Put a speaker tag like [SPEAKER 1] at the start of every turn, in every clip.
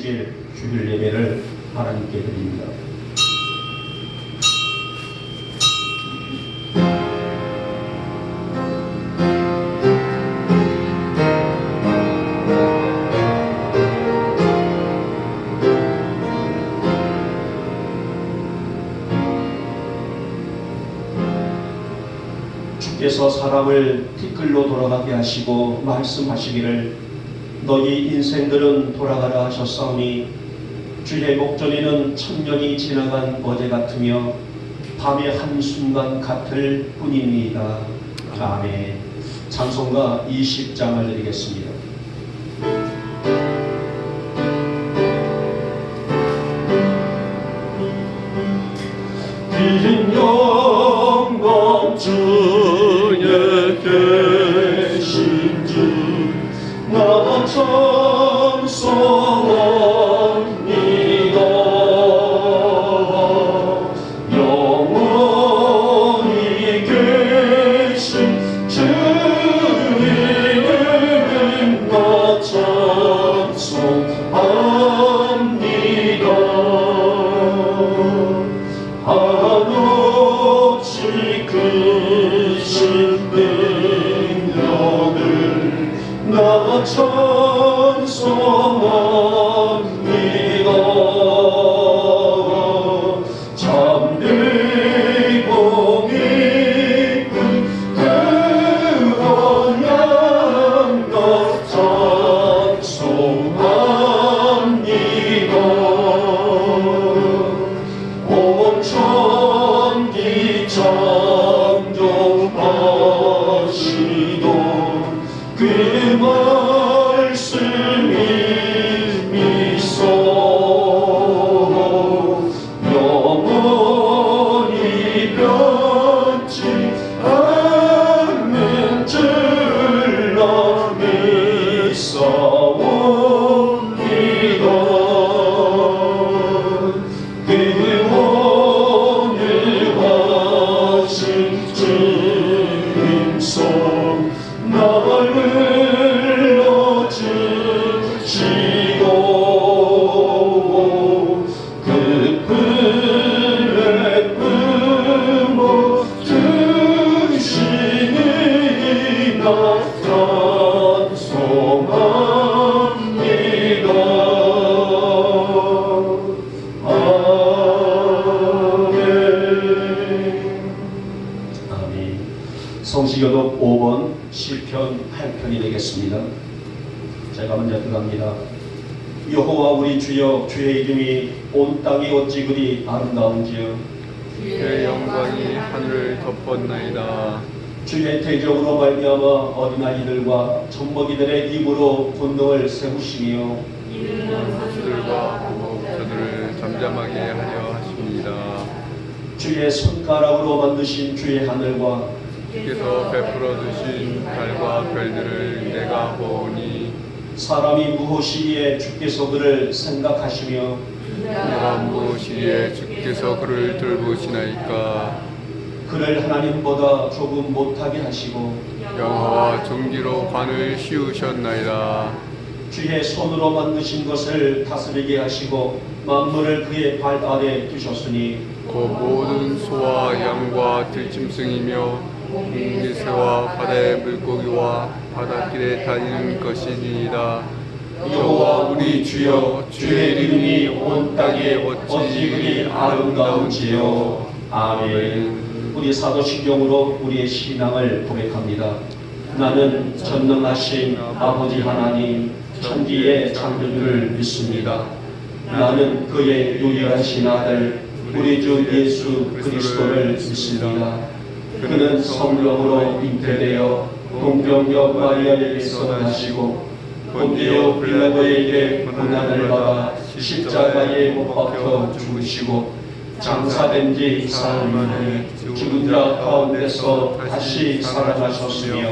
[SPEAKER 1] 30일 주일 예배를 하나님께 드립니다. 주께서 사람을 티끌로 돌아가게 하시고 말씀하시기를 너희 인생들은 돌아가라 하셨사오니 주의 목전에는 천년이 지나간 어제 같으며 밤의 한순간 같을 뿐입니다. 아멘. 찬송가 20장을 드리겠습니다. 긴 영광 주의 계신 주 나 찬송합니다. 영원히 계신 주님 나 찬송합니다. 한없이 크신 능력을 나 찬송합니다. 참되고 깊은 그런 양가 찬송합니다. 온 천지 창조하시던 그 말씀이 미소 영원히 변치 않는 줄 나 믿사옵니다. 구원을 하신 주님 손 나를 주시고 그 품에 품어 주시니 나 찬송합니다. 아멘. 아멘. 성시교독 5번 시편 8편이 되겠습니다. 제가 먼저 들어갑니다. 여호와 우리 주여, 주의 이름이 온 땅이 어찌 그리 아름다운지요.
[SPEAKER 2] 주의 영광이 하늘을 덮었나이다.
[SPEAKER 1] 주의 대적으로 말미암아 어린아이들과 젖먹이들의 입으로 권능을 세우시며
[SPEAKER 2] 사수들과 무법자들을 잠잠하게 하려 하십니다.
[SPEAKER 1] 주의 손가락으로 만드신 주의 하늘과
[SPEAKER 2] 주께서 베풀어 주신 달과 별들을 내가 보니
[SPEAKER 1] 사람이 무엇이기에 주께서 그를 생각하시며
[SPEAKER 2] 내가 무엇이기에 주께서 그를 돌보시나이까.
[SPEAKER 1] 그를 하나님보다 조금 못하게 하시고
[SPEAKER 2] 여호와 종기로 관을 씌우셨나이다.
[SPEAKER 1] 주의 손으로 만드신 것을 다스리게 하시고 만물을 그의 발 아래 두셨으니
[SPEAKER 2] 그 모든 소와 양과 들짐승이며 공기새와 바다의 물고기와 바닷길에 다니는 것이니이다.
[SPEAKER 1] 여호와 우리 주여, 주의 이름이 온 땅에 어찌 그리 아름다운지요. 아멘. 우리 사도신경으로 우리의 신앙을 고백합니다. 나는 전능하신 아버지 하나님 천지의 창조주를 믿습니다. 나는 그의 유일하신 아들 우리 주 예수 그리스도를 믿습니다. 그는 성령으로 잉태되어 동정녀 마리아에게서 나시고 본디오 빌라도에게 고난을 받아 십자가에 못 박혀 죽으시고 장사된 지 사흘 만에 죽은 자 가운데서 다시 살아나셨으며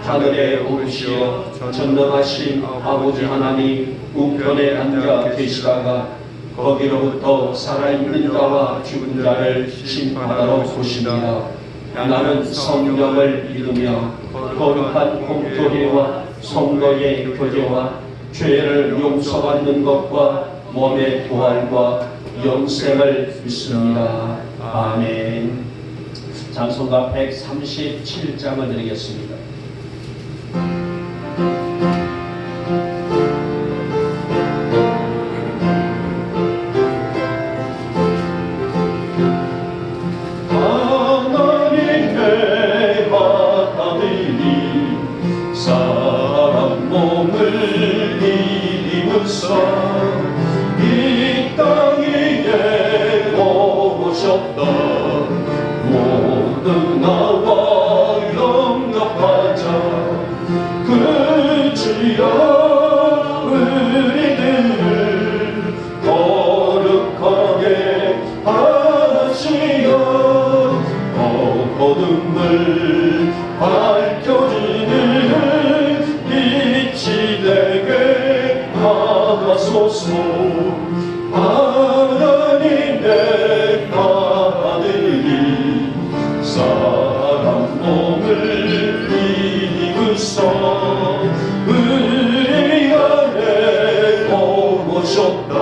[SPEAKER 1] 하늘에 오르시어 전능하신 아버지 하나님 우편에 앉아 계시다가 거기로부터 살아있는 자와 죽은 자를 심판하러 오십니다. 나는 성령을 믿으며 거룩한 공교회와 성도의 교제와 죄를 용서받는 것과 몸의 부활과 영생을 믿습니다. 아멘. 찬송가 137장을 드리겠습니다. 하나님의 아들이 사람 몸을 입으사 이 땅 위에 오셨다. 모두 나와 영접하자. 그 주여 우리들을 거룩하게 하시어 어둠을 밝혀주는 빛이 되게 하소서. 하나님의 아들이 사람 몸을 입으사 우리 안에 오셨다.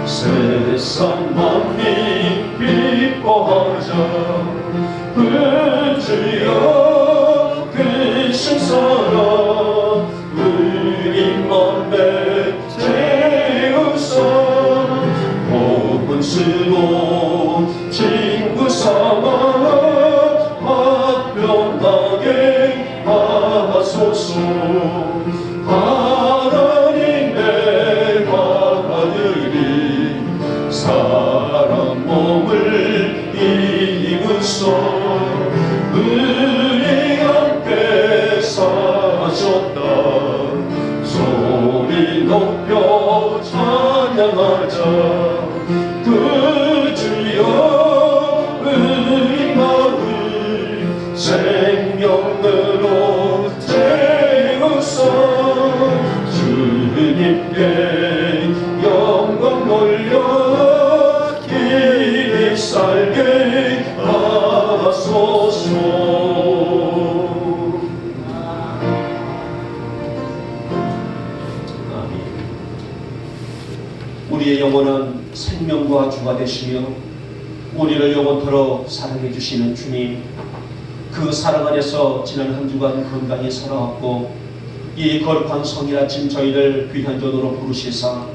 [SPEAKER 1] 세상 만민 기뻐하자. 그 주여 크신 사랑 우리 맘에 채우사 복음스러운 친구 삼아 화평하게 하소서. 하나님의 아들이 사람 몸을 입으사 우리 함께 사셨다. 소리 높여 찬양하자. 그 주여 우리 마음 생명으로 채우사 주님께 영광 돌려 길이 살게 하소서. 우리의 영혼은 생명과 주가 되시며 우리를 영원토록 사랑해 주시는 주님, 그 사랑 안에서 지난 한 주간 건강히 살아왔고 이 거룩한 성일 아침 저희를 귀한 전으로 부르시사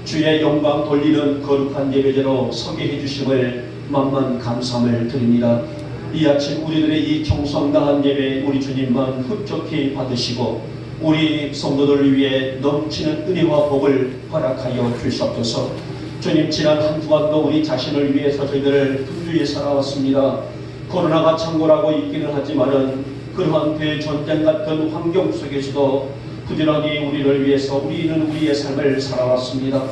[SPEAKER 1] 주의 영광 돌리는 거룩한 예배제로 서게 해주심을 만만 감사함을 드립니다. 이 아침 우리들의 이 정성당한 예배 우리 주님만 흡족히 받으시고 우리 성도들을 위해 넘치는 은혜와 복을 허락하여 주시옵소서. 주님, 지난 한 주간도 우리 자신을 위해서 저희들을 분주히 살아왔습니다. 코로나가 창궐하고 있기는 하지만은 그러한 대전쟁 같은 환경 속에서도 부지런히 우리를 위해서 우리는 우리의 삶을 살아왔습니다.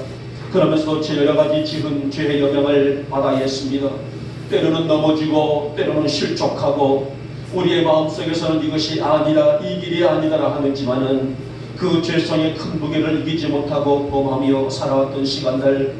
[SPEAKER 1] 그러면서도 여러 가지 지은 죄의 영향을 받아야 했습니다. 때로는 넘어지고 때로는 실족하고 우리의 마음속에서는 이것이 아니라 이 길이 아니다라 하는지만은 그 죄성의 큰 무게를 이기지 못하고 범하며 살아왔던 시간들,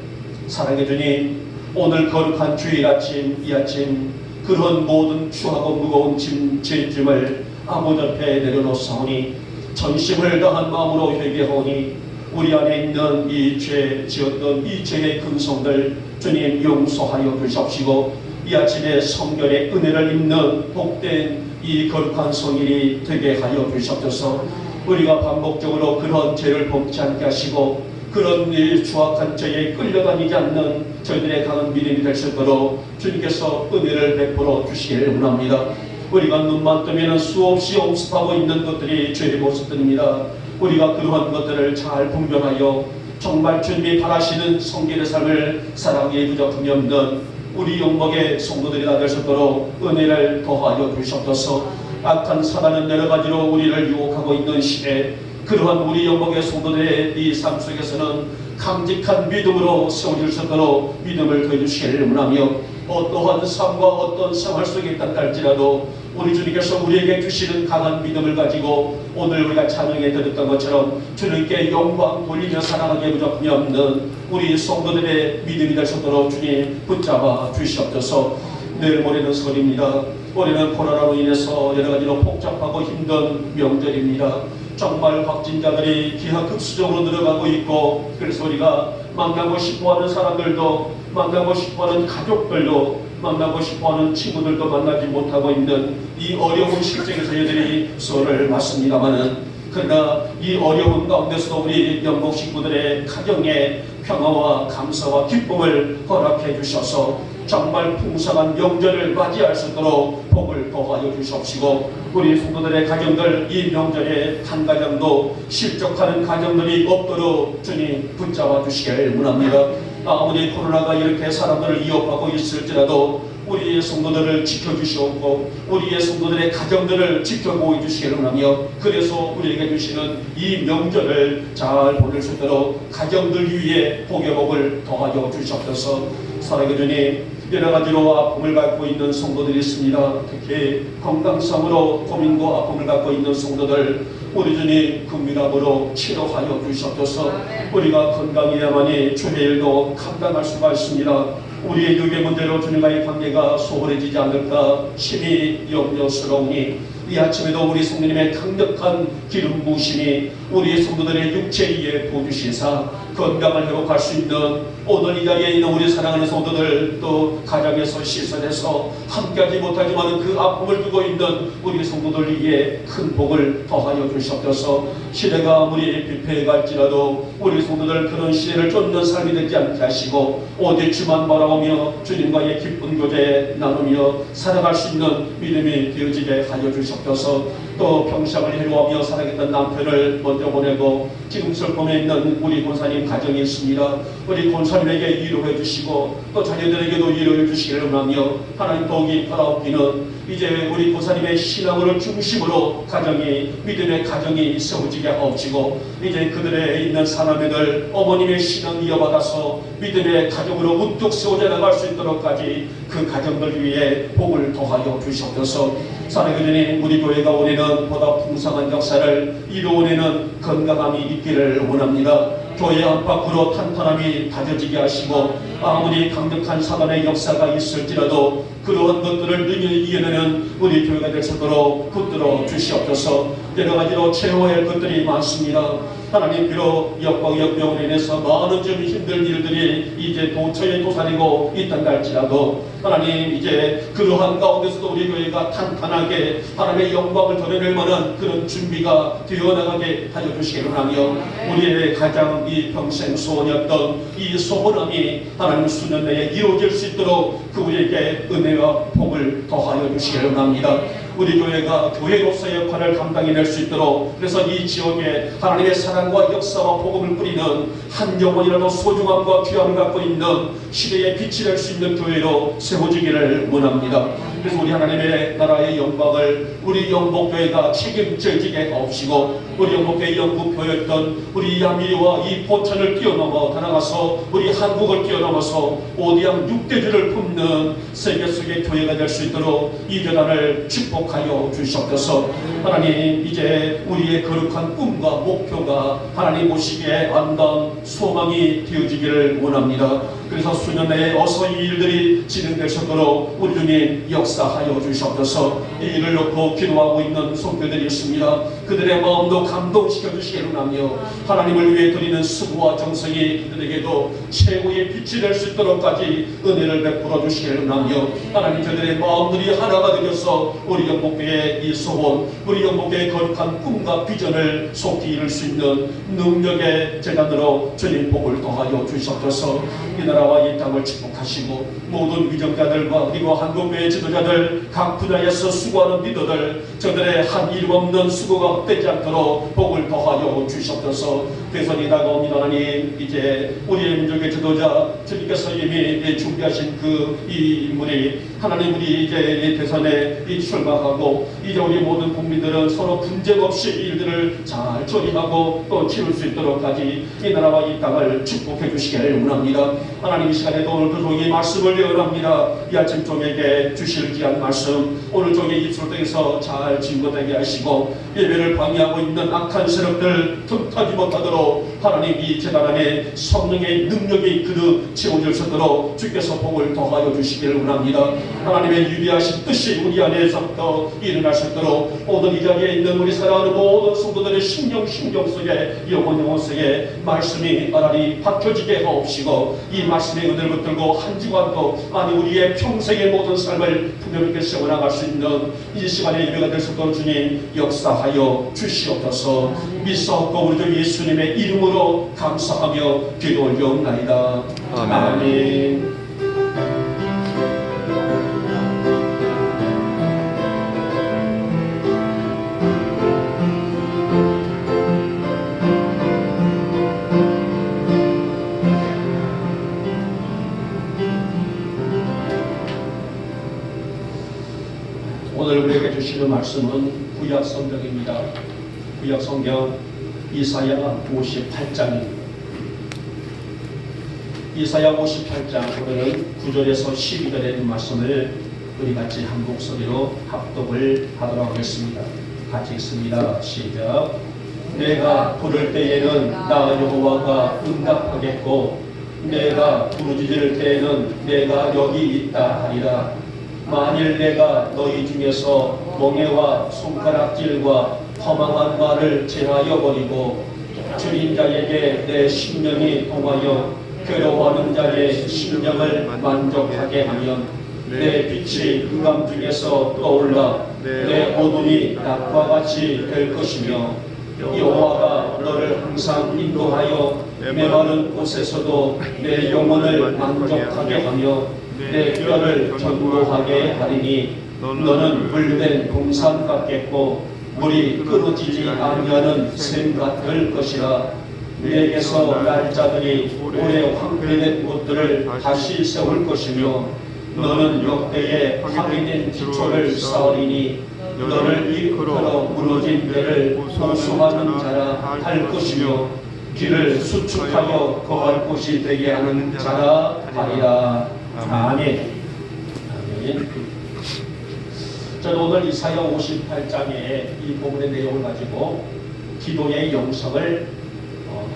[SPEAKER 1] 사랑해 주님, 오늘 거룩한 주일 아침, 이 아침 그런 모든 추하고 무거운 죄짐을 아버지 앞에 내려놓사오니 전심을 다한 마음으로 회개하오니 우리 안에 있는 이 죄 지었던 이 죄의 근성들 주님 용서하여 주시옵시고 이 아침에 성결의 은혜를 입는 복된 이 거룩한 성일이 되게 하여 주시옵소서. 우리가 반복적으로 그런 죄를 범치 않게 하시고 그런 일 추악한 죄에 끌려다니지 않는 저희들의 강한 믿음이 될 수 있도록 주님께서 은혜를 베풀어 주시기를 원합니다. 우리가 눈만 뜨면 수없이 엄습하고 있는 것들이 죄의 모습들입니다. 우리가 그러한 것들을 잘 분별하여 정말 주님이 바라시는 성결의 삶을 사랑에 부족함이 없는 우리 영목의 성도들이 다 될 수 있도록 은혜를 더하여 주시옵소서. 악한 사단은 여러 가지로 우리를 유혹하고 있는 시대, 그러한 우리 영목의 성도들의 이 삶 속에서는 강직한 믿음으로 세워질 수 있도록 믿음을 더해주시기를 원하며 어떠한 삶과 어떤 생활 속에 있다 할지라도 우리 주님께서 우리에게 주시는 강한 믿음을 가지고 오늘 우리가 찬양에 드렸던 것처럼 주님께 영광 돌리며 사랑하기에 부족함이 없는 우리 성도들의 믿음이 될 수 있도록 주님 붙잡아 주시옵소서. 내일 모레는 설입니다. 올해는 코로나로 인해서 여러 가지로 복잡하고 힘든 명절입니다. 정말 확진자들이 기하급수적으로 늘어가고 있고, 그래서 우리가 만나고 싶어하는 사람들도, 만나고 싶어하는 가족들도, 만나고 싶어하는 친구들도 만나지 못하고 있는 이 어려운 실정에서 저희들이 수고를 맞습니다마는, 그러나 이 어려운 가운데서도 우리 영국 식구들의 가정에 평화와 감사와 기쁨을 허락해 주셔서 정말 풍성한 명절을 맞이할 수 있도록 복을 더하여 주시옵시고, 우리 성도들의 가정들 이 명절에 한 가정도 실족하는 가정들이 없도록 주님 붙잡아 주시길 원합니다. 아무리 코로나가 이렇게 사람들을 위협하고 있을지라도 우리의 성도들을 지켜주시옵고 우리의 성도들의 가정들을 지켜보호 주시기를 원하며, 그래서 우리에게 주시는 이 명절을 잘 보낼 수 있도록 가정들 위에 복의 복을 더하여 주시옵소서. 사랑의 주님, 여러 가지로 아픔을 갖고 있는 성도들이 있습니다. 특히 건강상으로 고민과 아픔을 갖고 있는 성도들, 우리 주님 긍휼함으로 치료하여 주시옵소서. 우리가 건강해야만이 주의 일도 감당할 수가 있습니다. 우리의 육의 문제로 주님과의 관계가 소홀해지지 않을까 심히 염려스러우니, 이 아침에도 우리 성도님의 강력한 기름 부으심이 우리의 성도들의 육체 위에 부어주시사 건강을 회복할 수 있는 오늘 이 자리에 있는 우리 사랑하는 성도들, 또 가정에서 시설에서 함께하지 못하지만 그 아픔을 두고 있는 우리 성도들 위에 큰 복을 더하여 주시옵소서. 시대가 아무리 비패해 갈지라도 우리 성도들 그런 시대를 쫓는 삶이 되지 않게 하시고 오직 주만 바라보며 주님과의 기쁜 교제 나누며 살아갈 수 있는 믿음이 되어지게 하여 주시옵소서. 또 평생을 해로하며 살아겠던 남편을 먼저 보내고 지금 슬픔에 있는 우리 권사님 가정이 있습니다. 우리 권사님에게 위로해 주시고 또 자녀들에게도 위로해 주시기를 원하며, 하나님 더욱이 바라옵기는 이제 우리 권사님의 신앙을 중심으로 가정이, 믿음의 가정이 세워지게 하옵시고, 이제 그들의 있는 사람들 어머님의 신앙 이어받아서 믿음의 가정으로 우뚝 세워져 나갈 수 있도록까지 그 가정들 위해 복을 더하여 주시옵소서. 사랑의 주님, 우리 교회가 올해는 보다 풍성한 역사를 이루어내는 건강함이 있기를 원합니다. 교회 안팎으로 탄탄함이 다져지게 하시고 아무리 강력한 사단의 역사가 있을지라도 그러한 것들을 능히 이겨내는 우리 교회가 될 수 있도록 붙들어 주시옵소서. 여러 가지로 채워야 할 것들이 많습니다. 하나님, 비록 역병으로 인해서 많은 좀 힘든 일들이 이제 도처에 도사리고 있단다 할지라도 하나님, 이제 그러한 가운데서도 우리 교회가 탄탄하게 하나님의 영광을 드러낼 만한 그런 준비가 되어나가게 하여 주시기를 하며, 우리의 가장 이 평생 소원이었던 이 소원함이 하나님 수년 내에 이루어질 수 있도록 그 우리에게 은혜와 복을 더하여 주시기를 합니다. 우리 교회가 교회로서의 역할을 감당해낼 수 있도록, 그래서 이 지역에 하나님의 사랑과 역사와 복음을 뿌리는 한 영혼이라도 소중함과 귀함을 갖고 있는 시대의 빛이 될 수 있는 교회로 세워지기를 원합니다. 그래서 우리 하나님의 나라의 영광을 우리 영복교회가 책임져지게 하옵시고, 우리 영복교회 영국표였던 우리 야미리와 이 포천을 뛰어넘어 다나가서 우리 한국을 뛰어넘어서 오디양 6대주를 품는 세계 속의 교회가 될 수 있도록 이 재단을 축복하여 주시옵소서. 하나님, 이제 우리의 거룩한 꿈과 목표가 하나님 보시기에 아름다운 소망이 되어지기를 원합니다. 그래서 수년 내에 어서 이 일들이 진행될 수 있도록 우리 주님 역사하여 주시옵소서. 이 일을 놓고 기도하고 있는 성도들이 있습니다. 그들의 마음도 감동시켜 주시기를 하며 하나님을 위해 드리는 수고와 정성이 그들에게도 최고의 빛이 될 수 있도록까지 은혜를 베풀어 주시기를 하며, 하나님 저들의 마음들이 하나가 되어서 우리 영복교회의 이 소원, 우리 영복교회의 거룩한 꿈과 비전을 속히 이룰 수 있는 능력의 재단으로 주님 복을 더하여 주시옵소서. 이 나라와 이 땅을 축복하시고 모든 위정자들과 그리고 한국교회 지도자들, 각 분야에서 수고하는 리더들, 저들의 한 일 없는 수고가 헛되지 않도록 복을 더하여 주시옵소서. 대선이 다가옵니다. 하나님, 이제 우리의 민족의 지도자 주님께서 이미 준비하신 그 이 인물이 하나님, 우리 이제 대선에 출마하고 이제 우리 모든 국민들은 서로 분쟁 없이 일들을 잘 처리하고 또 치룰 수 있도록까지 이 나라와 이 땅을 축복해 주시기를 원합니다. 하나님, 이 시간에도 오늘도 종이 말씀을 예언합니다. 이 아침 종에게 주실 귀한 말씀, 오늘 종의 입술 통해서 잘 증거되게 하시고 예배를 방해하고 있는 악한 세력들 틈타지 못하도록 하나님 이 재단 안에 성령의 능력이 그득 채워질 수 있도록 주께서 복을 더하여 주시기를 원합니다. 하나님의 유리하신 뜻이 우리 안에서부터 일어날 수 있도록 모든 이 자리에 있는 우리 사랑하는 모든 성도들의 심령 속에 영혼 속에 말씀이 나란히 박혀지게 하옵시고 이 말씀의 은혜를 붙들고 한 주간도 아니 우리의 평생의 모든 삶을 풍요롭게 세워나갈 수 있는 이 시간의 예배가 될 수 있도록 주님 역사하여 주시옵소서. 믿사옵고 우리 주 예수님의 이름으로 감사하며 기도 올려옵나이다.
[SPEAKER 2] 아멘.
[SPEAKER 1] 아멘. 오늘 우리에게 주시는 말씀은 구약 성경입니다. 구약 성경 이사야 58장입니다. 이사야 58장 오늘은 9절에서 12절의 말씀을 우리 같이 한 목소리로 합독을 하도록 하겠습니다. 같이 읽습니다. 시작. 내가 부를 때에는 나 여호와가 응답하겠고 내가 부르짖을 때에는 내가 여기 있다 하리라. 만일 내가 너희 중에서 멍에와 손가락질과 허망한 말을 제하여 버리고 줄인 자에게 내 심령이 동하여 괴로워하는 자의 심령을 만족하게 하면 내 빛이 흑암 중에서 떠올라 내 어둠이 낮과 같이 될 것이며 여호와가 너를 항상 인도하여 메마른 곳에서도 내 영혼을 만족하게 하며 내 뼈를 견고하게 하리니 너는 물된 동산 같겠고 물이 끊어지지 아니하는 샘 같을 것이라. 내게서 날 자들이 오래 황폐된 곳들을 다시 세울 것이며 너는 역대에 파괴된 기초를 쌓으리니 너를 일컬어 무너진 데를 보수하는 자라 할 것이며 길을 수축하여 거할 곳이 되게 하는 자라 하리라. 아멘. 아멘. 저는 오늘 이사야 58장의 이 부분의 내용을 가지고 기도의 영성을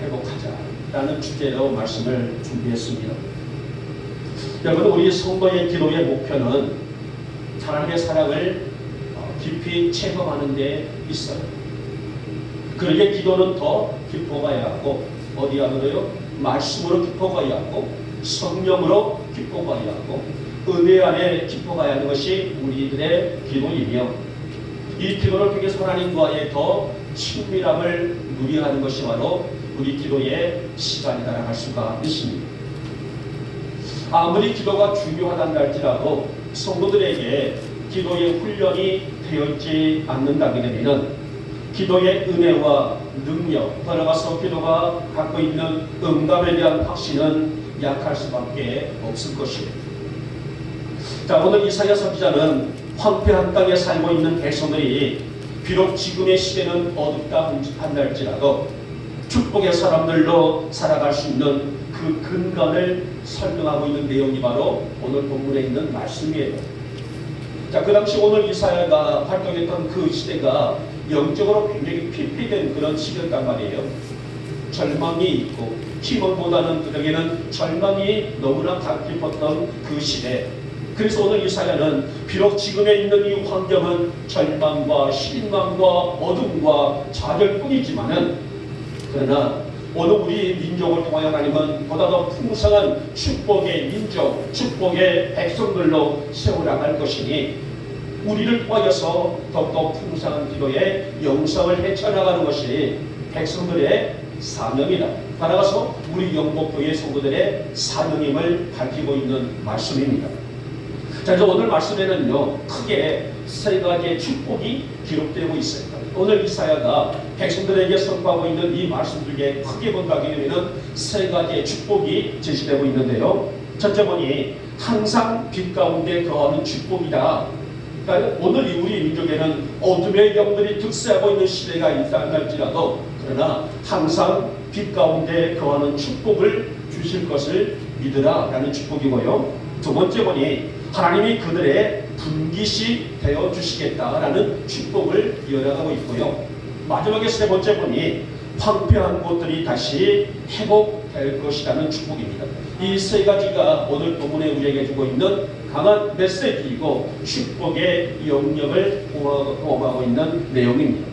[SPEAKER 1] 회복하자라는 주제로 말씀을 준비했습니다. 여러분, 우리 성도의 기도의 목표는 하나님의 사랑을 깊이 체험하는 데 있어요. 그러기에 기도는 더 깊어가야 하고 어디 하고요? 말씀으로 깊어가야 하고 성령으로 깊어가야 하고 은혜 안에 깊어가야 하는 것이 우리들의 기도이며 이 기도를 통해서 하나님과의 더 친밀함을 누리하는 것이 바로 우리 기도의 시간이라고 할 수가 있습니다. 아무리 기도가 중요하다는 할지라도 성도들에게 기도의 훈련이 되어있지 않는다게 되면 기도의 은혜와 능력, 따라가서 기도가 갖고 있는 응답에 대한 확신은 약할 수밖에 없을 것이에요. 자, 오늘 이사야 선지자는 황폐한 땅에 살고 있는 백성들이 비록 지금의 시대는 어둡다 한달지라도 축복의 사람들로 살아갈 수 있는 그 근간을 설명하고 있는 내용이 바로 오늘 본문에 있는 말씀이에요. 자, 그 당시 오늘 이사야가 활동했던 그 시대가 영적으로 굉장히 피폐된 그런 시대였단 말이에요. 절망이 있고 희망보다는 그들에게는 절망이 너무나 깊었던 그 시대. 그래서 오늘 이사야는 비록 지금에 있는 이 환경은 절망과 실망과 어둠과 좌절뿐이지만은 그러나 오늘 우리 민족을 통하여 하나님은 보다 더 풍성한 축복의 민족, 축복의 백성들로 세워나갈 것이니 우리를 통하여서 더욱더 풍성한 기도의 영성을 헤쳐나가는 것이 백성들의 사명이다. 따라가서 우리 영복교회 성도들의 사명임을 밝히고 있는 말씀입니다. 자, 그래서 오늘 말씀에는요, 크게 세 가지의 축복이 기록되고 있어요. 오늘 이사야가 백성들에게 선포하고 있는 이 말씀 중에 크게 본다게 되면 세 가지의 축복이 제시되고 있는데요. 첫째 보니 항상 빛 가운데 거하는 축복이다. 그러니까 오늘 우리 민족에는 어둠의 영들이 득세하고 있는 시대가 있다 할지라도 그러나 항상 빛 가운데 거하는 축복을 주실 것을 믿으라 라는 축복이고요. 두 번째 보니 하나님이 그들의 분깃이 되어 주시겠다라는 축복을 이어나가고 있고요. 마지막에 세 번째 보니 황폐한 곳들이 다시 회복될 것이라는 축복입니다. 이 세 가지가 오늘 본문에 우리에게 주고 있는 강한 메시지이고 축복의 영역을 포함하고 있는 내용입니다.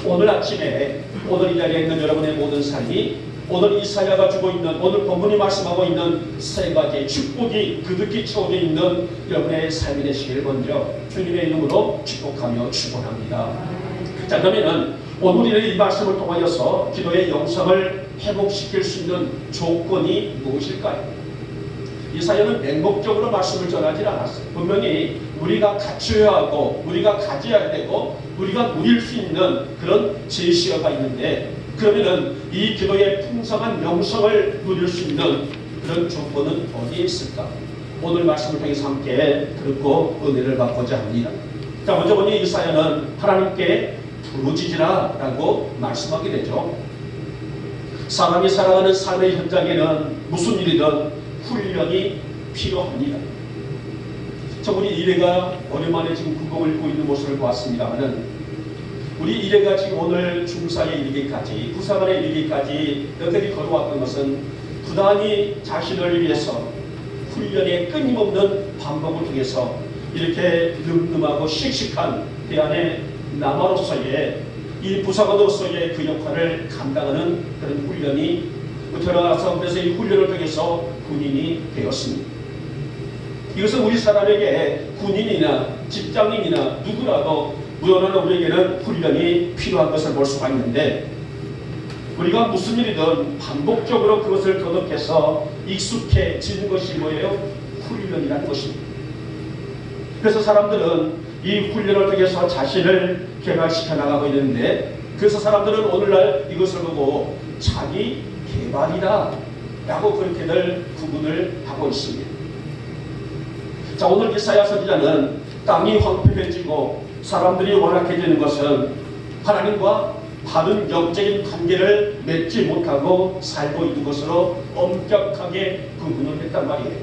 [SPEAKER 1] 오늘 아침에 오늘 이 자리에 있는 여러분의 모든 삶이 오늘 이사야가 주고 있는 오늘 본문이 말씀하고 있는 세 가지의 축복이 그득히 채워져 있는 여러분의 삶이 되시길 먼저 주님의 이름으로 축복하며 축원합니다. 자, 그러면은 오늘 이 말씀을 통하여서 기도의 영성을 회복시킬 수 있는 조건이 무엇일까요? 이사야는 맹목적으로 말씀을 전하지 않았어요. 분명히 우리가 갖춰야 하고 우리가 가져야 되고 우리가 누릴 수 있는 그런 제시어가 있는데, 그러면은 이 기도의 풍성한 영성을 누릴 수 있는 그런 조건은 어디에 있을까? 오늘 말씀을 통해서 함께 듣고 은혜를 받고자 합니다. 자, 먼저 보니 이사야는 하나님께 부르짖으라 라고 말씀하게 되죠. 사람이 살아가는 삶의 현장에는 무슨 일이든 훈련이 필요합니다. 우리 이래가 오랜만에 지금 군복을 입고 있는 모습을 보았습니다만은, 우리 이래가 지금 오늘 중사에 이르기까지, 부사관에 이르기까지 여태까지 걸어왔던 것은 부단히 자신을 위해서 훈련의 끊임없는 반복을 통해서 이렇게 늠름하고 씩씩한 대안의 남아로서의 이 부사관으로서의 그 역할을 감당하는 그런 훈련이 들어가서, 그래서 이 훈련을 통해서 군인이 되었습니다. 이것은 우리 사람에게 군인이나 직장인이나 누구라도 무언하는 우리에게는 훈련이 필요한 것을 볼 수가 있는데, 우리가 무슨 일이든 반복적으로 그것을 거듭해서 익숙해지는 것이 뭐예요? 훈련이라는 것입니다. 그래서 사람들은 이 훈련을 통해서 자신을 개발시켜 나가고 있는데, 그래서 사람들은 오늘날 이것을 보고 자기 개발이다 라고 그렇게들 구분을 하고 있습니다. 자, 오늘 이사야 선지자는 땅이 황폐해지고 사람들이 완악해지는 것은 하나님과 바른 영적인 관계를 맺지 못하고 살고 있는 것으로 엄격하게 구분을 했단 말이에요.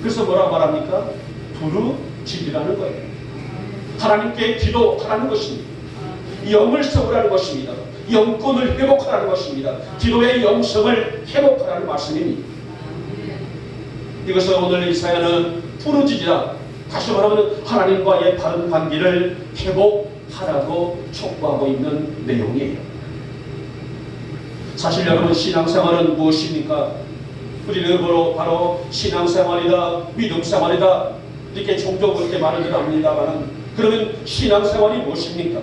[SPEAKER 1] 그래서 뭐라고 말합니까? 부르짖으라는 거예요. 하나님께 기도하라는 것입니다. 영을 세우라는 것입니다. 영권을 회복하라는 것입니다. 기도의 영성을 회복하라는 말씀입니다. 이것을 오늘 이사야는 부르짖으라, 다시 말하면 하나님과의 바른 관계를 회복하라고 촉구하고 있는 내용이에요. 사실 여러분, 신앙생활은 무엇입니까? 우리는 바로 신앙생활이다, 믿음생활이다 이렇게 종종 그렇게 말을 합니다만, 그러면 신앙생활이 무엇입니까?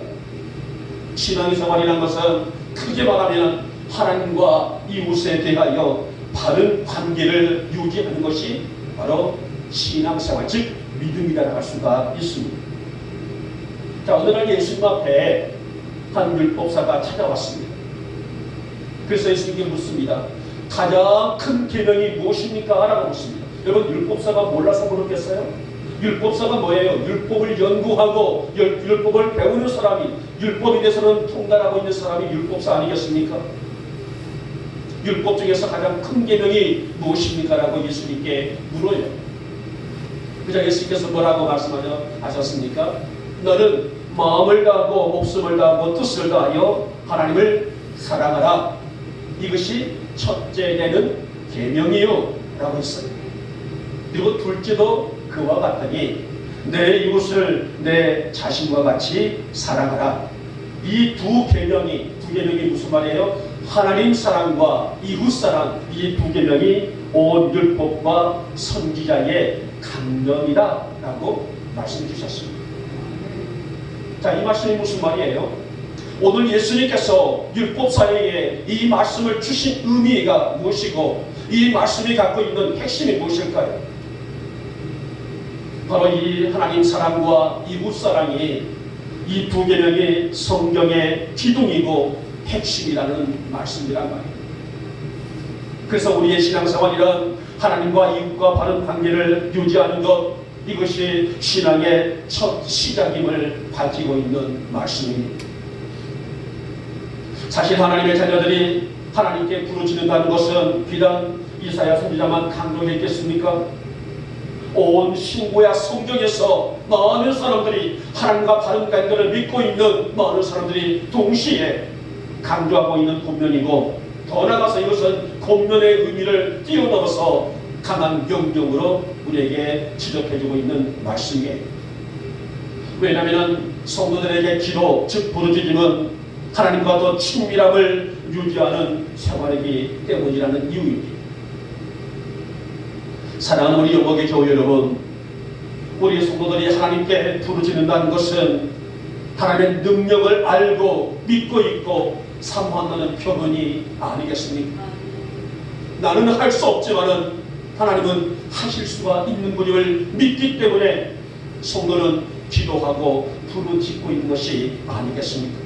[SPEAKER 1] 신앙생활이라는 것은 크게 말하면 하나님과 이웃에 대하여 바른 관계를 유지하는 것이 바로 신앙생활, 즉 믿음이라고 할 수가 있습니다. 자, 오늘날 예수님 앞에 한 율법사가 찾아왔습니다. 그래서 예수님께 묻습니다. 가장 큰 계명이 무엇입니까? 라고 묻습니다. 여러분, 율법사가 몰라서 모르겠어요? 율법사가 뭐예요? 율법을 연구하고 율법을 배우는 사람이, 율법에 대해서는 통달하고 있는 사람이 율법사 아니겠습니까? 율법 중에서 가장 큰 계명이 무엇입니까? 라고 예수님께 물어요. 그자 예수님께서 뭐라고 말씀하셨습니까? 너는 마음을 다하고 목숨을 다하고 뜻을 다하여 하나님을 사랑하라. 이것이 첫째 되는 계명이요 라고 했어요. 그리고 둘째도 그와 같으니 내 이웃을 내 자신과 같이 사랑하라. 이 두 계명이 무슨 말이에요? 하나님 사랑과 이웃 사랑, 이 두 계명이 온 율법과 선지자의 강령이다 라고 말씀해 주셨습니다. 자, 이 말씀이 무슨 말이에요? 오늘 예수님께서 율법사에게 이 말씀을 주신 의미가 무엇이고 이 말씀이 갖고 있는 핵심이 무엇일까요? 바로 이 하나님 사랑과 이웃 사랑이 이 두 계명이 성경의 기둥이고 핵심이라는 말씀이란 말이에요. 그래서 우리의 신앙생활이란 하나님과 이웃과 바른 관계를 유지하는 것, 이것이 신앙의 첫 시작임을 가지고 있는 말씀입니다. 사실 하나님의 자녀들이 하나님께 부르짖는다는 것은 비단 이사야 선지자만 강조했겠습니까? 온 신구약 성경에서 많은 사람들이 하나님과 바른 관계를 믿고 있는 많은 사람들이 동시에 강조하고 있는 권면이고, 더 나아가서 이것은 권면의 의미를 뛰어넘어서 강한 명령으로 우리에게 지적해주고 있는 말씀이에요. 왜냐하면 성도들에게 기도, 즉 부르짖음은 하나님과 더 친밀함을 유지하는 생활이기 때문이라는 이유입니다. 사랑하는 우리 영광의 교회 여러분, 우리 성도들이 하나님께 부르짖는다는 것은 하나님의 능력을 알고 믿고 있고 사모한다는 표현이 아니겠습니까? 나는 할 수 없지만은 하나님은 하실 수가 있는 분임을 믿기 때문에 성도는 기도하고 부르짖고 있는 것이 아니겠습니까?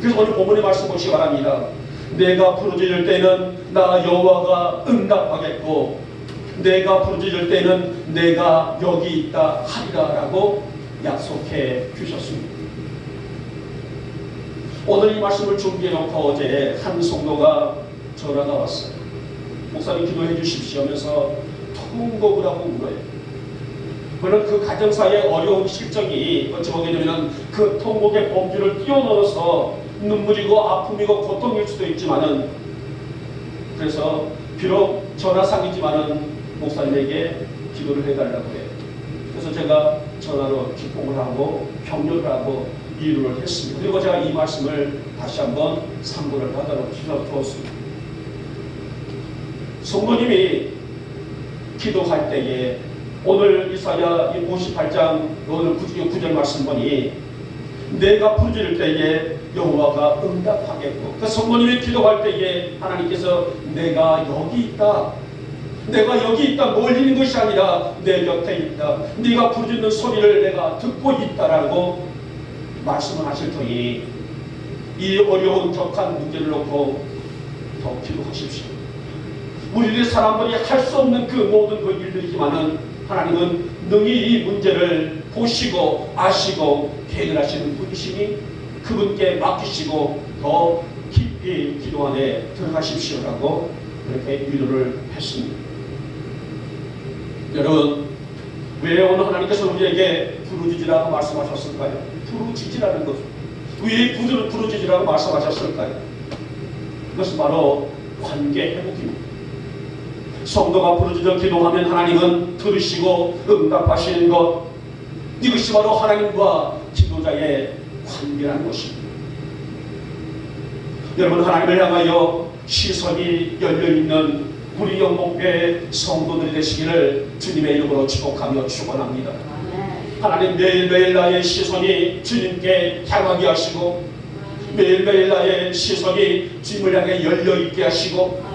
[SPEAKER 1] 그래서 오늘 본문의 말씀 보시기 바랍니다. 내가 부르짖을 때는 나 여호와가 응답하겠고 내가 부르짖을 때는 내가 여기 있다 하리라 라고 약속해 주셨습니다. 오늘 이 말씀을 준비해놓고 어제 한 성도가 전화가 왔어요. 목사님 기도해 주십시오 하면서 통곡을 하고 울어요. 물론 그 가정사의 어려운 실정이 어찌 보게 되면 그 통곡의 범주를 뛰어넘어서 눈물이고 아픔이고 고통일 수도 있지만은, 그래서 비록 전화상이지만은 목사님에게 기도를 해달라고 해요. 그래서 제가 전화로 기통을 하고 격려를 하고 위로를 했습니다. 그리고 제가 이 말씀을 다시 한번 상고를 하도록 주었습니다. 성도님이 기도할 때에 오늘 이사야 58장 오늘 9절 말씀 보니 내가 부르짖을 때에 여호와가 응답하겠고, 그 성도님이 기도할 때에 하나님께서 내가 여기 있다, 내가 여기 있다, 멀리 있는 것이 아니라 내 곁에 있다, 네가 부르짖는 소리를 내가 듣고 있다라고 말씀을 하실 터니 이 어려운 격한 문제를 놓고 더 기도하십시오. 우리들이 사람들이 할 수 없는 그 모든 그 일들이지만은 하나님은 능히 이 문제를 보시고 아시고 해결하시는 분이시니 그분께 맡기시고 더 깊이 기도 안에 들어가십시오라고 그렇게 위로를 했습니다. 여러분, 왜 오늘 하나님께서 우리에게 부르짖으라고 말씀하셨을까요? 부르짖으라는 것, 왜 부르짖으라고 말씀하셨을까요? 그것은 바로 관계 회복입니다. 성도가 부르짖어 기도하면 하나님은 들으시고 응답하시는 것, 이것이 바로 하나님과 기도자의 관계라는 것입니다. 여러분, 하나님을 향하여 시선이 열려있는 우리 영목교회 성도들이 되시기를 주님의 이름으로 축복하며 축원합니다. 하나님, 매일매일 나의 시선이 주님께 향하게 하시고 매일매일 나의 시선이 주님을 향해 열려있게 하시고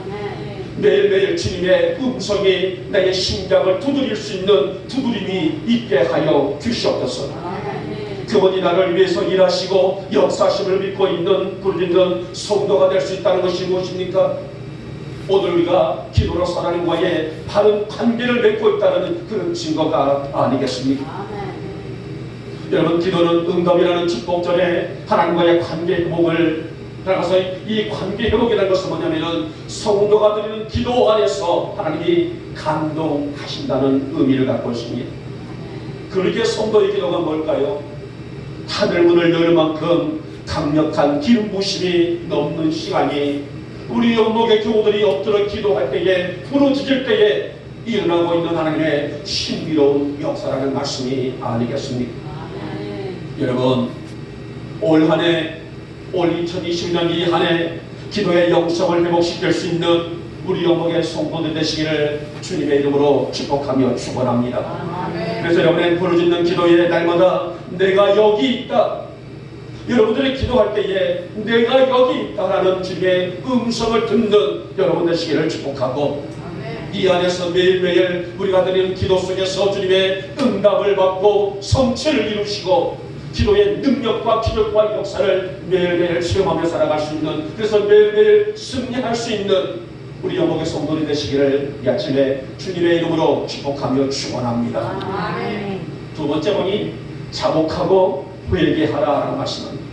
[SPEAKER 1] 매일매일 주님의 음성이 나의 심장을 두드릴 수 있는 두드림이 있게 하여 주시옵소서. 그분이 나를 위해서 일하시고 역사심을 믿고 있는 부르짖는 성도가 될 수 있다는 것이 무엇입니까? 오늘 우리가 기도로서 하나님과의 바른 관계를 맺고 있다는 그런 증거가 아니겠습니까? 여러분, 기도는 응답이라는 축복 전에 하나님과의 관계 회복을 따라서 이 관계 회복이라는 것은 뭐냐면은 성도가 드리는 기도 안에서 하나님이 감동하신다는 의미를 갖고 있습니다. 그렇게 성도의 기도가 뭘까요? 하늘문을 열 만큼 강력한 기름 부심이 넘는 시간이 우리 영목의 교우들이 엎드려 기도할 때에 부르짖을 때에 일어나고 있는 하나님의 신비로운 역사라는 말씀이 아니겠습니까? 여러분, 올 한해 올 2020년 이 한해 기도의 영성을 회복시킬 수 있는 우리 영목의 성도들 되시기를 주님의 이름으로 축복하며 축원합니다. 그래서 여러분의 부르짖는 기도에 날마다 내가 여기 있다, 여러분들이 기도할 때에 내가 여기 있다라는 주님의 음성을 듣는 여러분 되시기를 축복하고, 이 안에서 매일매일 우리가 드리는 기도 속에서 주님의 응답을 받고 성취를 이루시고 기도의 능력과 기적과 역사를 매일매일 체험하며 살아갈 수 있는, 그래서 매일매일 승리할 수 있는 우리 영목의 성도들이 되시기를 이 아침에 주님의 이름으로 축복하며 축원합니다. 두 번째 본이 자복하고 회개하라라는 말씀입니다.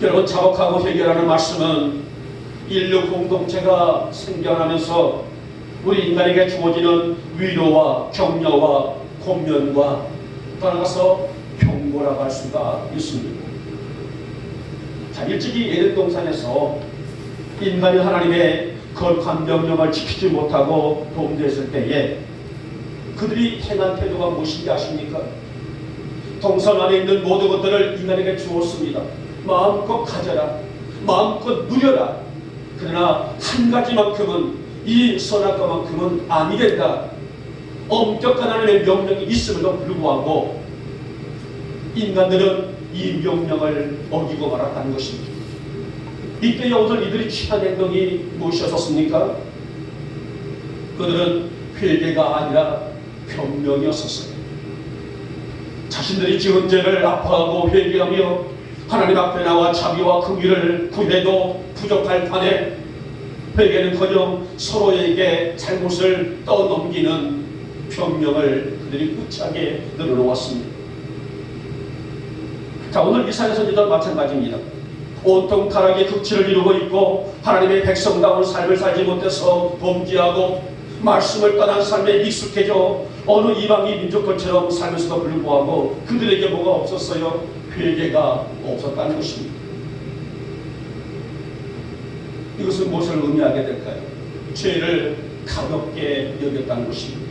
[SPEAKER 1] 여러분, 자복하고 회개하라는 말씀은 인류 공동체가 생겨나면서 우리 인간에게 주어지는 위로와 격려와 권면과 따라서 경고라고 할 수가 있습니다. 자, 일찍이 에덴 동산에서 인간이 하나님의 거룩한 명령을 지키지 못하고 범죄했을 때에 그들이 행한 태도가 무엇인지 아십니까? 동산 안에 있는 모든 것들을 인간에게 주었습니다. 마음껏 가져라, 마음껏 누려라. 그러나 한 가지만큼은, 이 선악과만큼은 아니 된다. 엄격한 하나님의 명령이 있음에도 불구하고 인간들은 이 명령을 어기고 말았다는 것입니다. 이때 오늘 이들이 취한 행동이 무엇이었습니까? 그들은 회개가 아니라 변명이었었어요. 자신들이 지은 죄를 아파하고 회개하며 하나님 앞에 나와 자비와 긍휼을 구해도 부족할 판에 회개는커녕 서로에게 잘못을 떠넘기는 변명을 그들이 꾸하게 늘어놓았습니다. 자, 오늘 이사야 선지자도 마찬가지입니다. 온통 타락의 극치를 이루고 있고 하나님의 백성다운 삶을 살지 못해서 범죄하고 말씀을 떠난 삶에 익숙해져 어느 이방인 민족들처럼 살면서도 불구하고 그들에게 뭐가 없었어요? 회개가 없었다는 것입니다. 이것은 무엇을 의미하게 될까요? 죄를 가볍게 여겼다는 것입니다.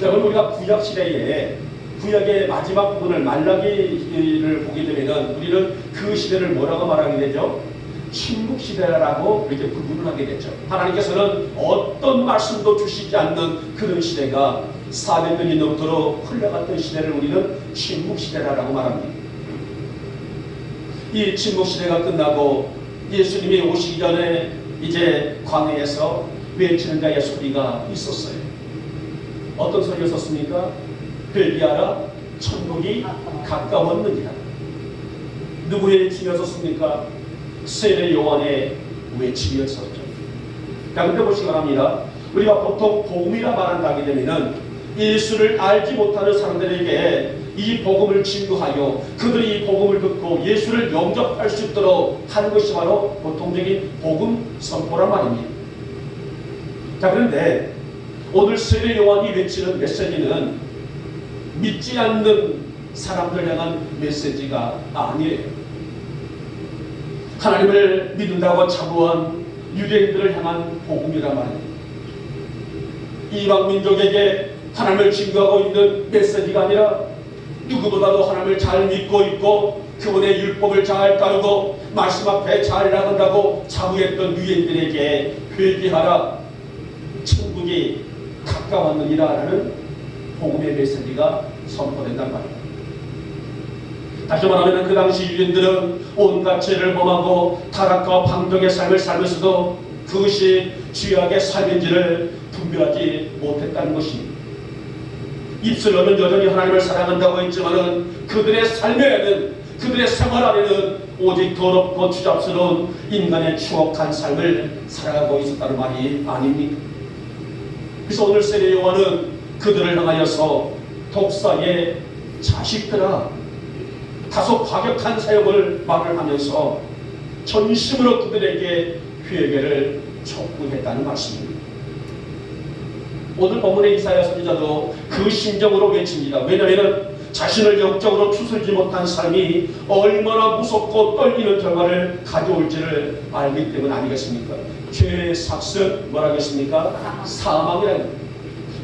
[SPEAKER 1] 여러분, 우리가 구약 시대에 구약의 마지막 부분을 말라기를 보게 되면 우리는 그 시대를 뭐라고 말하게 되죠? 침묵 시대라고 이렇게 구분을 하게 되죠. 하나님께서는 어떤 말씀도 주시지 않는 그런 시대가 400년이 넘도록 흘러갔던 시대를 우리는 침묵 시대라고 말합니다. 이 침묵 시대가 끝나고 예수님이 오시기 전에 이제 광야에서 외치는 자의 소리가 있었어요. 어떤 소리였었습니까? 회개하라, 천국이 가까웠느니라. 누구의 외침이었습니까? 세례 요한의 외침이었었죠. 자, 근데 보시기 바랍니다. 우리가 보통 복음이라 말한다게 되면은 예수를 알지 못하는 사람들에게 이 복음을 증거하여 그들이 이 복음을 듣고 예수를 영접할 수 있도록 하는 것이 바로 보통적인 복음 선포란 말입니다. 자, 그런데 오늘 세례 요한이 외치는 메시지는 믿지 않는 사람들 향한 메시지가 아니에요. 하나님을 믿는다고 자부한 유대인들을 향한 복음이란 말입니다. 이방 민족에게 하나님을 증거하고 있는 메시지가 아니라 누구보다도 하나님을 잘 믿고 있고 그분의 율법을 잘 따르고 말씀 앞에 잘 나간다고 자부했던 유대인들에게 회개하라, 천국이 가까웠느니라 라는 복음의 메시지가 선포된단 말입니다. 다시 말하면 그 당시 유대인들은 온갖 죄를 범하고 타락과 방종의 삶을 살면서도 그것이 죄악의 삶인지를 분별하지 못했다는 것입니다. 입술로는 여전히 하나님을 사랑한다고 했지만은 그들의 삶에는, 그들의 생활 안에는 오직 더럽고 추잡스러운 인간의 추억한 삶을 살아가고 있었다는 말이 아닙니까? 그래서 오늘 세례 요한은 그들을 향하여서 독사의 자식들아, 다소 과격한 사역을 말을 하면서 전심으로 그들에게 회개를 촉구했다는 말씀입니다. 오늘 본문의 이사야 선지자도 그 심정으로 외칩니다. 왜냐하면 자신을 영적으로 추스르지 못한 삶이 얼마나 무섭고 떨리는 결과를 가져올지를 알기 때문 아니겠습니까? 죄의 삭은 뭐라겠습니까? 사망이라는 겁니다.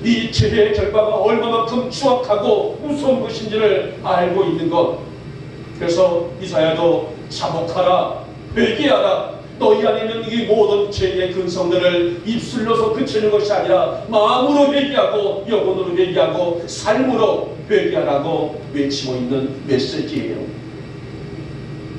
[SPEAKER 1] 이 죄의 결과가 얼마만큼 추악하고 무서운 것인지를 알고 있는 것. 그래서 이사야도 자복하라, 회개하라. 너희 안에 있는 이 모든 죄의 근성들을 입술로서 그치는 것이 아니라 마음으로 회개하고 영혼으로 회개하고 삶으로 회개하라고 외치고 있는 메시지예요.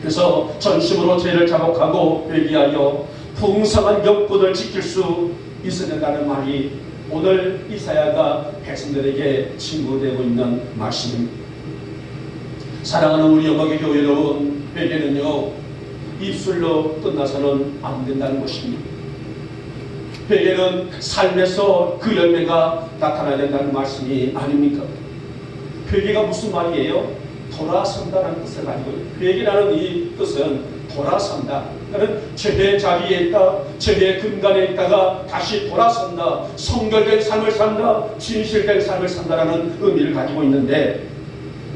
[SPEAKER 1] 그래서 전심으로 죄를 자복하고 회개하여 풍성한 영혼을 지킬 수 있어야 된다는 말이 오늘 이사야가 백성들에게 친구되고 있는 말씀입니다. 사랑하는 우리 영광의 교회 여러분, 회개는요 입술로 끝나서는 안 된다는 것입니다. 회개는 삶에서 그 열매가 나타나야 된다는 말씀이 아닙니까? 회개가 무슨 말이에요? 돌아선다는 뜻을 가지고 있어요. 회개라는 이 뜻은 돌아선다. 그는 죄의 자리에 있다, 죄의 근간에 있다가 다시 돌아선다, 성결된 삶을 산다, 진실된 삶을 산다라는 의미를 가지고 있는데,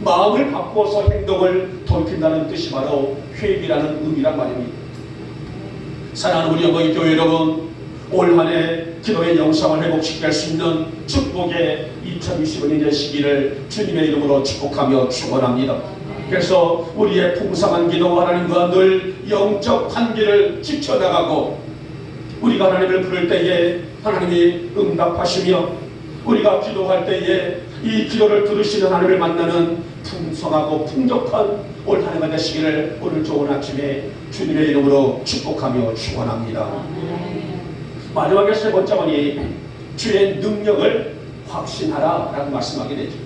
[SPEAKER 1] 마음을 바꾸어서 행동을 돌핀다는 뜻이 바로 회개라는 의미란 말입니다. 사랑하는 우리 어머니 교회 여러분, 올 한 해 기도의 영상을 회복시킬 할 수 있는 축복의 2025년 시기를 주님의 이름으로 축복하며 축원합니다. 그래서 우리의 풍성한 기도, 하나님과 늘 영적 관계를 지켜나가고 우리가 하나님을 부를 때에 하나님이 응답하시며 우리가 기도할 때에 이 기도를 들으시는 하나님을 만나는 풍성하고 풍족한 올 한 해가 되시기를 오늘 좋은 아침에 주님의 이름으로 축복하며 축원합니다. 마지막에 세 번째 번이 주의 능력을 확신하라 라고 말씀하게 되죠.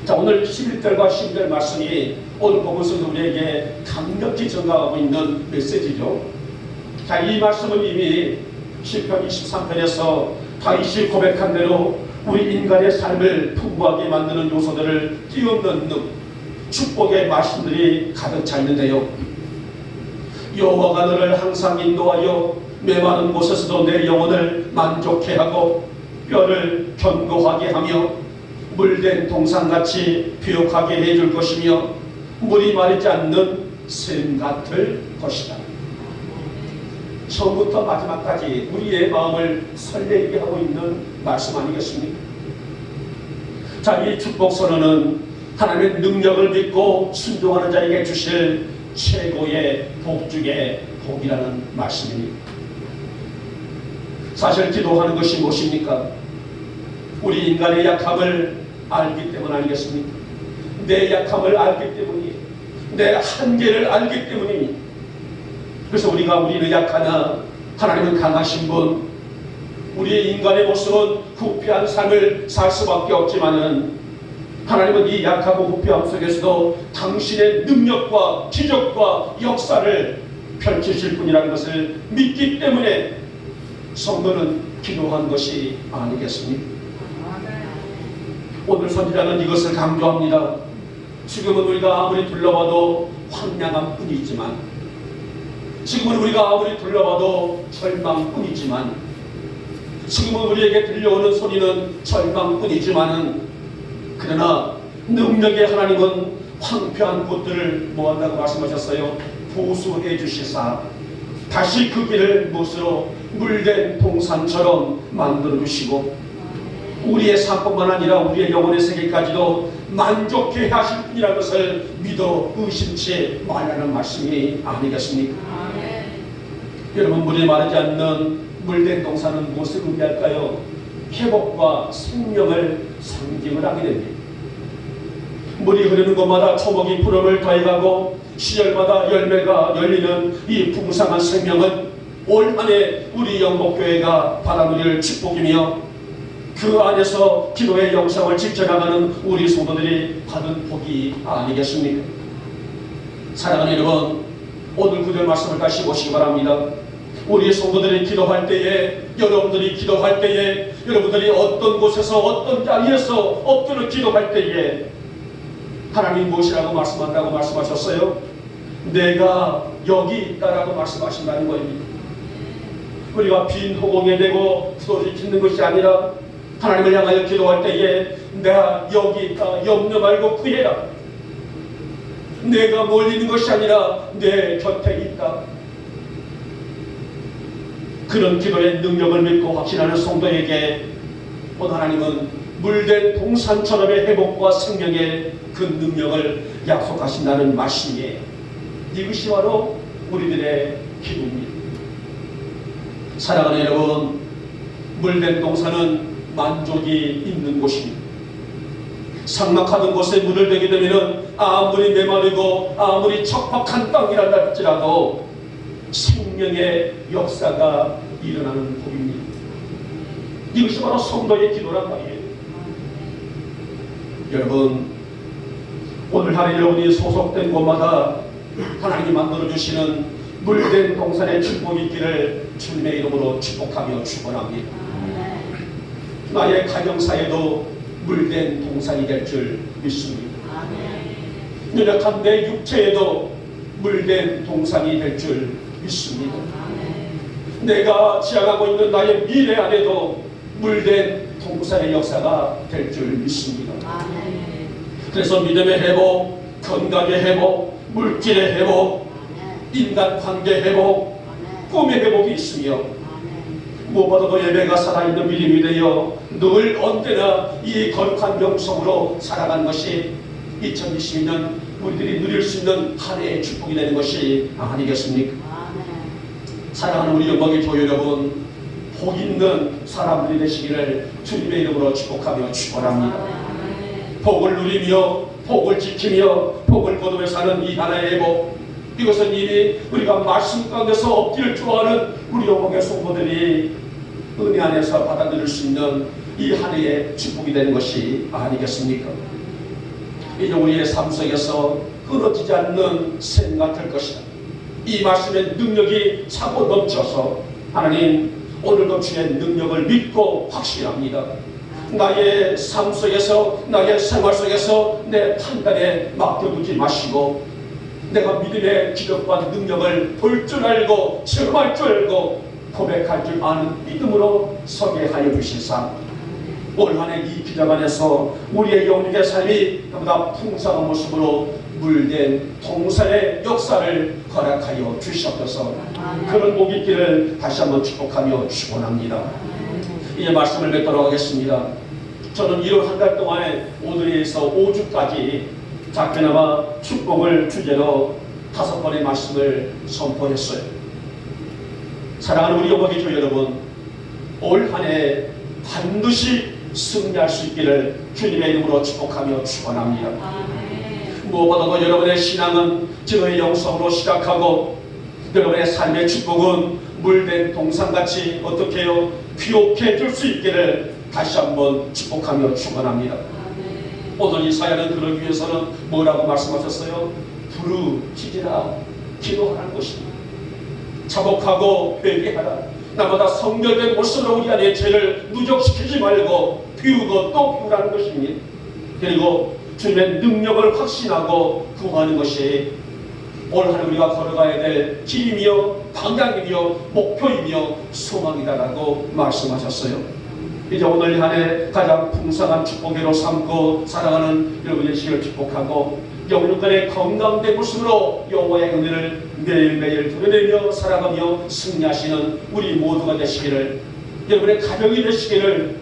[SPEAKER 1] 자, 오늘 11절과 12절 말씀이 오늘 보면서도 우리에게 강력히 전가하고 있는 메시지죠. 자, 이 말씀은 이미 시편 23편에서 다윗이 고백한 대로 우리 인간의 삶을 풍부하게 만드는 요소들을 끼워넣는 축복의 말씀들이 가득 차 있는데요. 여호와가 너를 항상 인도하여 메마른 곳에서도 내 영혼을 만족해 하고 뼈를 견고하게 하며 물된 동산같이 비옥하게 해줄 것이며 물이 마르지 않는 샘 같을 것이다. 처음부터 마지막까지 우리의 마음을 설레게 하고 있는 말씀 아니겠습니까? 자, 이 축복 선언은 하나님의 능력을 믿고 순종하는 자에게 주실 최고의 복 중의 복이라는 말씀입니다. 사실 기도하는 것이 무엇입니까? 우리 인간의 약함을 알기 때문 아니겠습니까? 내 약함을 알기 때문이에요. 내 한계를 알기 때문입니다. 그래서 우리는 약하나 하나님은 강하신 분, 우리의 인간의 모습은 부패한 삶을 살 수밖에 없지만은 하나님은 이 약하고 부패함 속에서도 당신의 능력과 기적과 역사를 펼치실 분이라는 것을 믿기 때문에 성도는 기도한 것이 아니겠습니까? 오늘 선지자는 이것을 강조합니다. 지금은 우리가 아무리 둘러봐도 황량한 뿐이지만, 지금은 우리가 아무리 둘러봐도 절망뿐이지만, 지금은 우리에게 들려오는 소리는 절망뿐이지만은, 그러나 능력의 하나님은 황폐한 곳들을 뭐한다고 말씀하셨어요? 보수해 주시사 다시 그 길을 무엇으로 물된 동산처럼 만들어 주시고 우리의 삶뿐만 아니라 우리의 영혼의 세계까지도 만족해 하실 분이라는 것을 믿어 의심치 말라는 말씀이 아니겠습니까? 여러분, 물이 마르지 않는 물된 동산은 무엇을 의미할까요? 회복과 생명을 상징을 하게 됩니다. 물이 흐르는 곳마다 초목이 푸름을 더해가고 시절마다 열매가 열리는 이 풍성한 생명은 올 한해 우리 영목교회가 받아들일 축복이며 그 안에서 기도의 영상을 지켜나가는 우리 성도들이 받은 복이 아니겠습니까? 사랑하는 여러분, 오늘 구절 말씀을 다시 보시기 바랍니다. 우리 성도들이 기도할 때에, 여러분들이 기도할 때에, 여러분들이 어떤 곳에서 어떤 자리에서 엎드려 기도할 때에 하나님 무엇이라고 말씀한다고 말씀하셨어요? 내가 여기 있다라고 말씀하신다는 것입니다. 우리가 빈 허공에 대고 부서지 짓는 것이 아니라 하나님을 향하여 기도할 때에 내가 여기 있다, 염려 말고 구해라. 내가 멀리 있는 것이 아니라 내 곁에 있다. 그런 기도의 능력을 믿고 확신하는 성도에게 오늘 하나님은 물된 동산처럼의 회복과 생명의 그 능력을 약속하신다는 말씀이에요. 이것이 바로 우리들의 기도입니다. 사랑하는 여러분, 물된 동산은 만족이 있는 곳입니다. 삭막하던 곳에 물을 대게 되면 아무리 메마르고 아무리 척박한 땅이라 할지라도 생명의 역사가 일어나는 복입니다. 이것이 바로 성도의 기도란 말이에요. 여러분, 오늘 하루 여러분이 소속된 곳마다 하나님이 만들어주시는 물된 동산의 축복이 있기를 주님의 이름으로 축복하며 축원합니다. 나의 가정사에도 물된 동산이 될 줄 믿습니다. 연약한 내 육체에도 물된 동산이 될 줄 믿습니다. 내가 지향하고 있는 나의 미래 안에도 물된 동산의 역사가 될 줄 믿습니다. 그래서 믿음의 회복, 건강의 회복, 물질의 회복, 인간관계 회복, 꿈의 회복이 있으며 무엇보다도 예배가 살아있는 믿음이 되어 늘 언제나 이 거룩한 명성으로 살아가는 것이 2022년 우리들이 누릴 수 있는 한 해의 축복이 되는 것이 아니겠습니까? 사랑하는 우리 영광의 교회 여러분, 복 있는 사람들이 되시기를 주님의 이름으로 축복하며 축원합니다. 복을 누리며 복을 지키며 복을 거두며 사는 이 하나의 복, 이것은 이미 우리가 말씀 가운데서 얻기를 좋아하는 우리 영광의 성도들이 은혜 안에서 받아 누릴 수 있는 이 한 해의 축복이 되는 것이 아니겠습니까? 이제 우리의 삶 속에서 끊어지지 않는 샘 같을 것이다. 이 말씀의 능력이 차고 넘쳐서 하나님 오늘도 주의 능력을 믿고 확신합니다. 나의 삶 속에서 나의 생활 속에서 내 판단에 맡겨두지 마시고 내가 믿음의 기적과 능력을 볼 줄 알고 체험할 줄 알고 고백할 줄 아는 믿음으로 서게 하여 주시사 올 한 해 이 기적 안에서 우리의 영육의 삶이 보다 풍성한 모습으로 물된 동산의 역사를 허락하여 주시옵소서. 그런 복 있기를 다시 한번 축복하며 축원합니다. 이제 말씀을 맺도록 하겠습니다. 저는 1월 한 달 동안에 오늘에서 5주까지 작게나마 축복을 주제로 5번의 말씀을 선포했어요. 사랑하는 우리 영광의 주 여러분, 올 한 해 반드시 승리할 수 있기를 주님의 이름으로 축복하며 축원합니다. 무엇보다도 여러분의 신앙은 저의 영성으로 시작하고 여러분의 삶의 축복은 물된 동산같이 어떻게 해요? 귀엽게 줄 수 있기를 다시 한번 축복하며 축원합니다. 오늘 이 사연은 그러기 위해서는 뭐라고 말씀하셨어요? 부르짖으라 기도하라는 것입니다. 자복하고 회개하라. 나보다 성결된 모습으로 우리 안에 죄를 누적시키지 말고 비우고 또 비우라는 것입니다. 그리고 주님의 능력을 확신하고 구하는 것이 올 한 해 우리가 걸어가야 될 길이며 방향이며 목표이며 소망이다라고 말씀하셨어요. 이제 오늘 한 해 가장 풍성한 축복으로 삼고 살아가는 여러분의 시를 축복하고 영육간의 건강된 모습으로 여호와의 은혜를 매일매일 드러내며 살아가며 승리하시는 우리 모두가 되시기를, 여러분의 가정이 되시기를,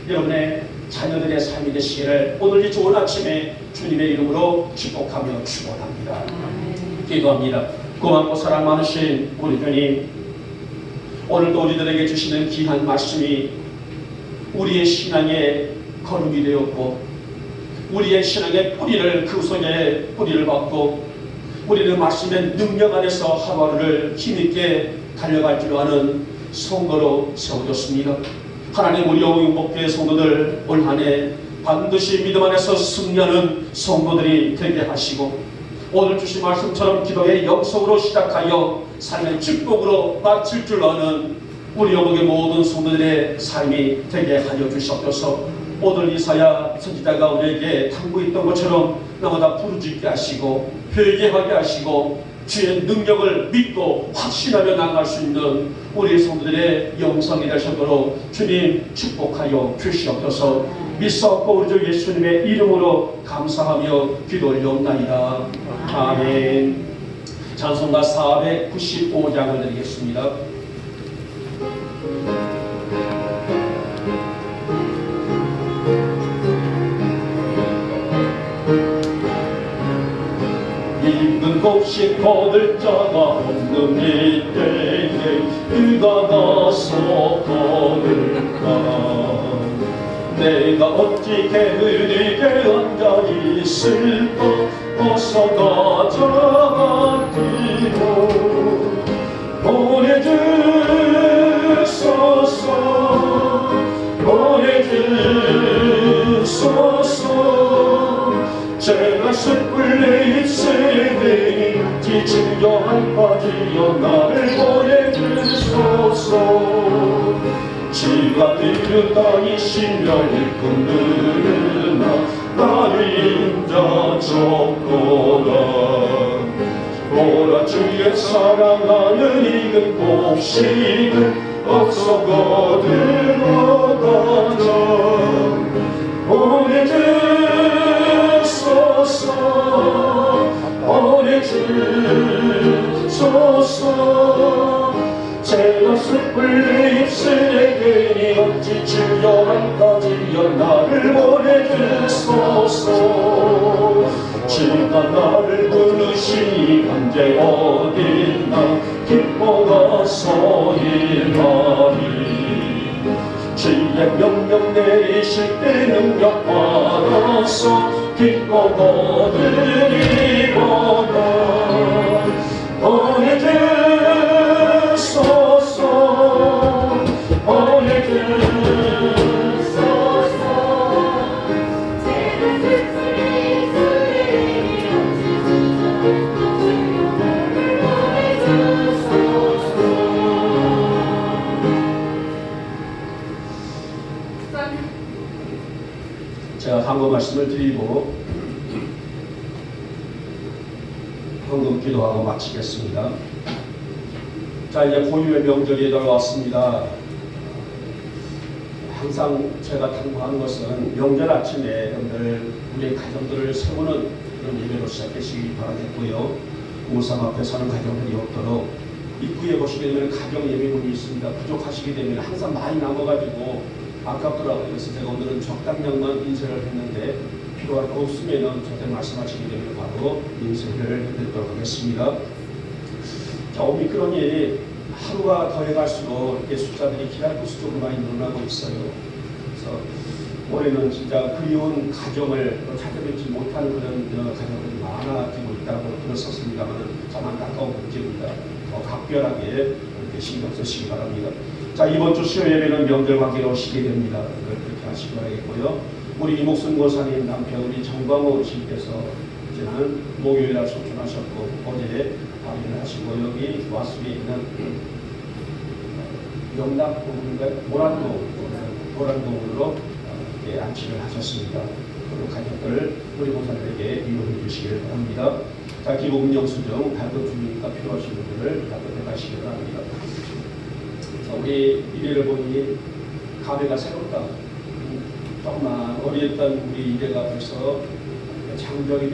[SPEAKER 1] 여러분의 자녀들의 삶이 되시기를 오늘 이 좋은 아침에 주님의 이름으로 축복하며 축원합니다. 기도합니다. 고맙고 사랑 많으신 우리 주님, 오늘도 우리들에게 주시는 귀한 말씀이 우리의 신앙의 거름이 되었고 우리의 신앙의 뿌리를 그 속에 뿌리를 받고 우리는 말씀의 능력 안에서 하루하루를 힘있게 달려갈 줄 아는 성도로 세워졌습니다. 하나님, 우리 영육목교의 성도들 올 한 해 반드시 믿음 안에서 승리하는 성도들이 되게 하시고 오늘 주신 말씀처럼 기도의 영성으로 시작하여 삶의 축복으로 마칠 줄 아는 우리 영국의 모든 성도들의 삶이 되게 하여 주시옵소서. 오늘 이사야 선지자가 우리에게 당부했던 것처럼 나마다 부르짖게 하시고 회개하게 하시고 주의 능력을 믿고 확신하며 나아갈 수 있는 우리 성도들의 영성이 되시도록 주님 축복하여 주시옵소서. 믿사옵고 우리 주 예수님의 이름으로 감사하며 기도 올려옵나이다. 아멘. 찬송가 495장을 드리겠습니다. 익은 곡식 거둘 자가 없는 이때에 누가 나서 거둘까? 내가 어찌 게으르게 앉아 있을까? 어서 가져가기로 보내주소서, 보내주소서. 제가 숯불에 있으니 지친 여한 빠지어 나를 보내주소서. 지가 이르다 이시며 일꾼 느르나 나를 인자 적거라. 오라 주의 사랑하는 익은 곡식을 어서 거들어 가자. 보내주소서. 주소서. 제가 숯불 입술에 괜히 어찌 주여 한까지여 나를 보내주소서. 주가 나를 부르시니 언제 어딨나 기뻐 가서 일하리. 주의 명령 내리실 때 능력 받아서 기뻐 거두리로다. 보내주소서 보내주소서. 제가 한번 말씀을 드리고 헌금 기도하고 마치겠습니다. 자, 이제 고유의 명절이 다가왔습니다. 항상 제가 당부하는 것은 명절 아침에 여러분들 우리 가정들을 세우는 그런 예배로 시작하시기 바라겠고요. 우상 앞에 서는 가정들이 없도록 입구에 보시게 되면 가정 예배문이 있습니다. 부족하시게 되면 항상 많이 남아가지고 아깝더라고요. 그래서 제가 오늘은 적당량만 인쇄를 했는데 필요할 거 없으면 저한테 말씀하시게 되면 바로 인쇄를 해드리도록 하겠습니다. 자, 오미크론이 하루가 더해갈수록 이렇게 숫자들이 기하급수적으로 많이 늘어나고 있어요. 그래서 올해는 진짜 그리운 가정을 찾아뵙지 못하는 그런 가정들이 많아지고 있다고 들었었습니다만 참 안타까운 문제입니다. 더 각별하게 이렇게 신경 쓰시기 바랍니다. 자, 이번 주 수요 예배는 명절 관계로 오시게 됩니다. 그렇게 하시기 바라겠고요. 우리 이목순 고사님 남편 우리 정광호 씨께서 지난 목요일날 소천하셨고 어제 발인을 하시고 여기 와수에 있는 영남동인가요? 모란동으로 안치를 하셨습니다. 그리고 가족들 우리 목사님에게 이용해 주시길 바랍니다. 자, 기본 영수증 발급 중이니까 필요하신 분들을 발급해 가시기 바랍니다. 자, 우리 이래를 보니 가베가 새롭다. 조금만 어리했던 우리 이래가 벌써 장정이